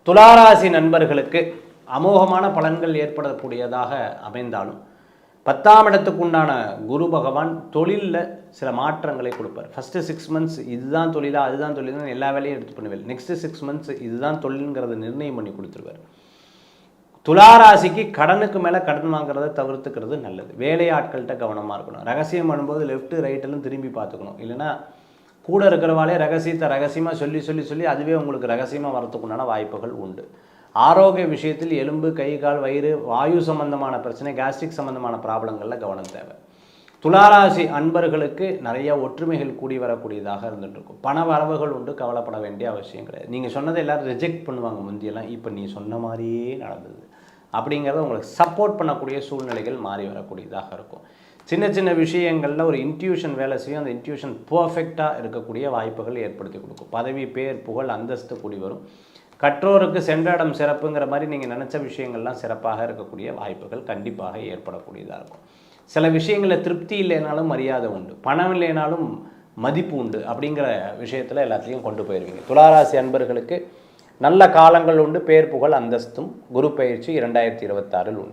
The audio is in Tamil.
துளாராசி நண்பர்களுக்கு அமோகமான பலன்கள் ஏற்படக்கூடியதாக அமைந்தாலும் 10ஆம் இடத்துக்கு உண்டான குரு பகவான் தொழிலில் சில மாற்றங்களை கொடுப்பார். ஃபஸ்ட்டு 6 மந்த்ஸ் இதுதான் தொழிலா அதுதான் தொழில்னு எல்லா வேலையும் எடுத்து பண்ணுவேன். நெக்ஸ்ட்டு 6 மந்த்ஸ் இதுதான் தொழிலுங்கிறத நிர்ணயம் பண்ணி கொடுத்துருவார். துளாராசிக்கு கடனுக்கு மேலே கடன் வாங்குறத தவிர்த்துக்கிறது நல்லது. வேலையாட்கள்கிட்ட கவனமாக இருக்கணும். ரகசியம் பண்ணும்போது லெஃப்ட்டு ரைட்டெல்லாம் திரும்பி பார்த்துக்கணும். இல்லைன்னா கூட இருக்கிறவாளே ரகசியத்தை ரகசியமாக சொல்லி அதுவே உங்களுக்கு ரகசியமாக வரத்துக்குண்டான வாய்ப்புகள் உண்டு. ஆரோக்கிய விஷயத்தில் எலும்பு, கை, கால், வயிறு, வாயு சம்பந்தமான பிரச்சனை, கேஸ்ட்ரிக் சம்பந்தமான ப்ராப்ளங்களில் கவனம் தேவை. துளாராசி அன்பர்களுக்கு நிறைய ஒற்றுமைகள் கூடி வரக்கூடியதாக இருந்துட்டு இருக்கும். பண வரவுகள் உண்டு, கவலைப்பட வேண்டிய அவசியம் கிடையாது. நீங்கள் சொன்னதை எல்லோரும் ரிஜெக்ட் பண்ணுவாங்க முந்தியெல்லாம். இப்போ நீ சொன்ன மாதிரியே நடந்தது அப்படிங்கிறத உங்களுக்கு சப்போர்ட் பண்ணக்கூடிய சூழ்நிலைகள் மாறி வரக்கூடியதாக இருக்கும். சின்ன சின்ன விஷயங்களில் ஒரு இன்ட்யூஷன் வேலை செய்யும். அந்த இன்ட்யூஷன் பர்ஃபெக்டாக இருக்கக்கூடிய வாய்ப்புகள் ஏற்படுத்தி கொடுக்கும். பதவி, பேர், புகழ், அந்தஸ்து கூடி வரும். கற்றோருக்கு சென்ற இடம் சிறப்புங்கிற மாதிரி நீங்கள் நினச்ச விஷயங்கள்லாம் சிறப்பாக இருக்கக்கூடிய வாய்ப்புகள் கண்டிப்பாக ஏற்படக்கூடியதாக இருக்கும். சில விஷயங்களில் திருப்தி இல்லைனாலும் மரியாதை உண்டு, பணம் இல்லைனாலும் மதிப்பு உண்டு அப்படிங்கிற விஷயத்தில் எல்லாத்தையும் கொண்டு போயிருவீங்க. துளாராசி அன்பர்களுக்கு நல்ல காலங்கள் உண்டு. பேர், புகழ், அந்தஸ்தும் குரு பயிற்சி 2026 உண்டு.